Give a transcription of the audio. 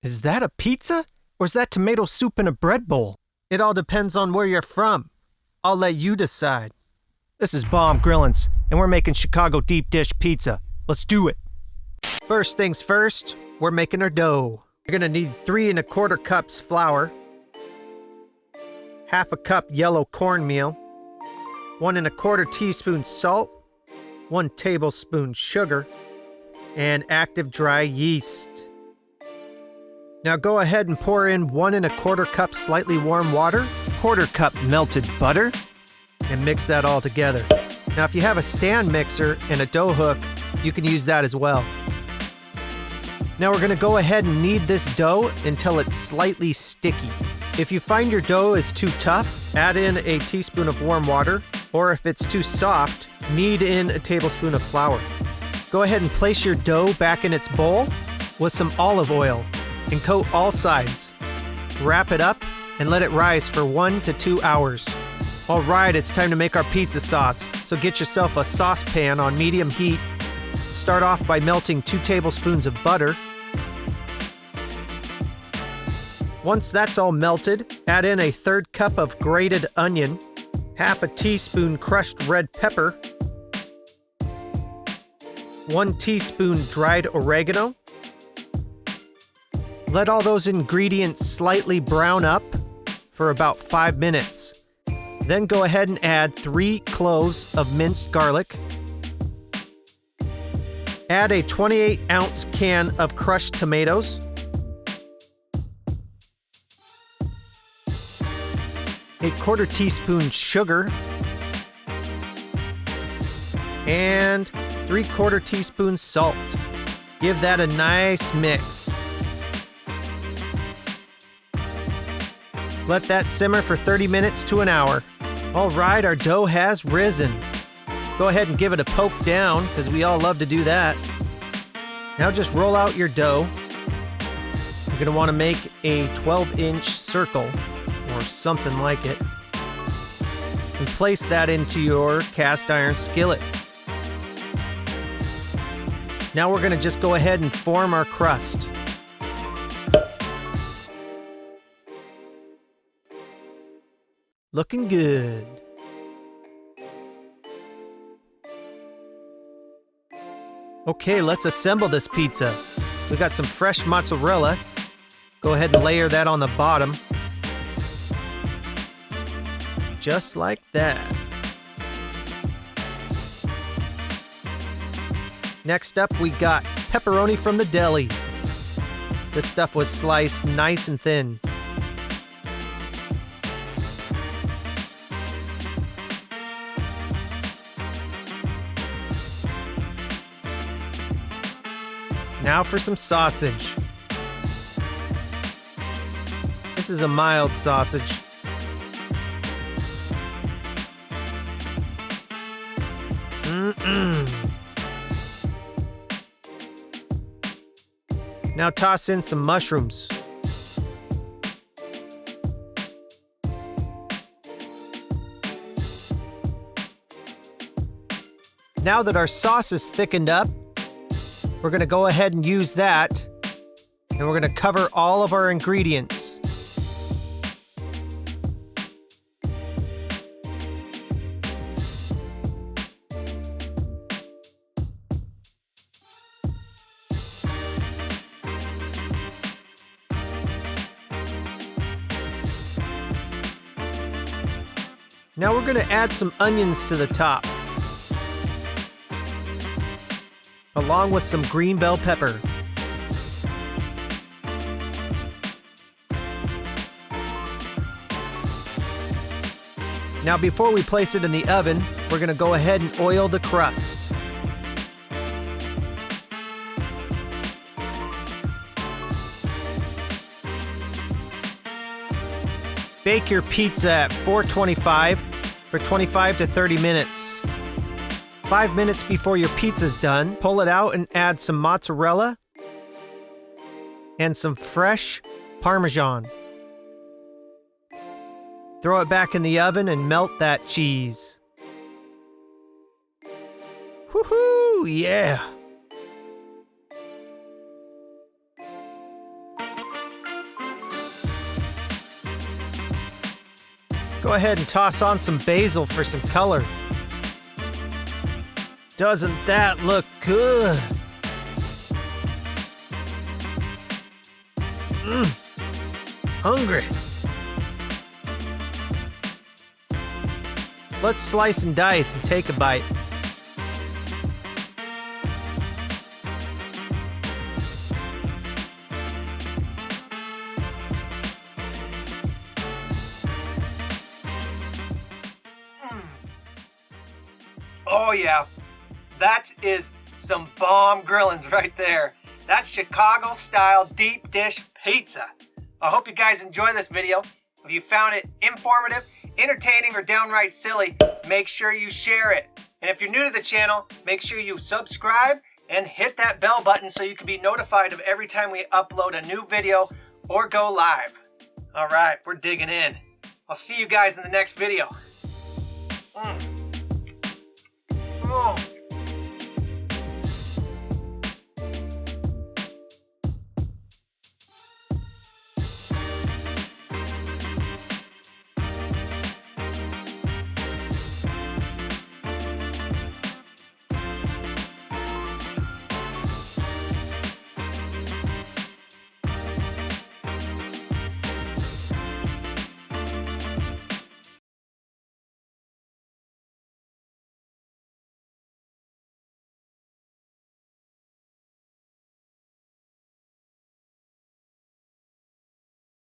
Is that a pizza? Or is that tomato soup in a bread bowl? It all depends on where you're from. I'll let you decide. This is Baum Grillin'z, and we're making Chicago deep dish pizza. Let's do it. First things first, we're making our dough. You're gonna need 3 1/4 cups flour, 1/2 cup yellow cornmeal, 1 1/4 teaspoon salt, 1 tablespoon sugar, and active dry yeast. Now go ahead and pour in 1 1/4 cup slightly warm water, 1/4 cup melted butter, and mix that all together. Now if you have a stand mixer and a dough hook, you can use that as well. Now we're going to go ahead and knead this dough until it's slightly sticky. If you find your dough is too tough, add in a teaspoon of warm water, or if it's too soft, knead in a tablespoon of flour. Go ahead and place your dough back in its bowl with some olive oil and coat all sides. Wrap it up and let it rise for 1 to 2 hours. Alright, it's time to make our pizza sauce, so get yourself a saucepan on medium heat. Start off by melting 2 tablespoons of butter. Once that's all melted, add in a 1/3 cup of grated onion, 1/2 teaspoon crushed red pepper, 1 teaspoon dried oregano. Let all those ingredients slightly brown up for about 5 minutes. Then go ahead and add 3 cloves of minced garlic. Add a 28-ounce can of crushed tomatoes. A 1/4 teaspoon sugar. And 3/4 teaspoon salt. Give that a nice mix. Let that simmer for 30 minutes to an hour. Alright, our dough has risen. Go ahead and give it a poke down, because we all love to do that. Now just roll out your dough. You're going to want to make a 12-inch circle, or something like it, and place that into your cast iron skillet. Now we're going to just go ahead and form our crust. Looking good. Okay, let's assemble this pizza. We got some fresh mozzarella. Go ahead and layer that on the bottom. Just like that. Next up, we got pepperoni from the deli. This stuff was sliced nice and thin. Now for some sausage. This is a mild sausage. Now toss in some mushrooms. Now that our sauce is thickened up, we're going to go ahead and use that, and we're going to cover all of our ingredients. Now we're going to add some onions to the top, along with some green bell pepper. Now before we place it in the oven, we're going to go ahead and oil the crust. Bake your pizza at 425 for 25 to 30 minutes. 5 minutes before your pizza's done, pull it out and add some mozzarella and some fresh Parmesan. Throw it back in the oven and melt that cheese. Woohoo! Yeah! Go ahead and toss on some basil for some color. Doesn't that look good? Hungry. Let's slice and dice and take a bite. Oh yeah, that is some Baum Grillin'z right there. That's Chicago style deep dish pizza. I hope you guys enjoy this video. If you found it informative, entertaining, or downright silly, make sure you share it. And if you're new to the channel, make sure you subscribe and hit that bell button so you can be notified of every time we upload a new video or go live. All right, we're digging in. I'll see you guys in the next video.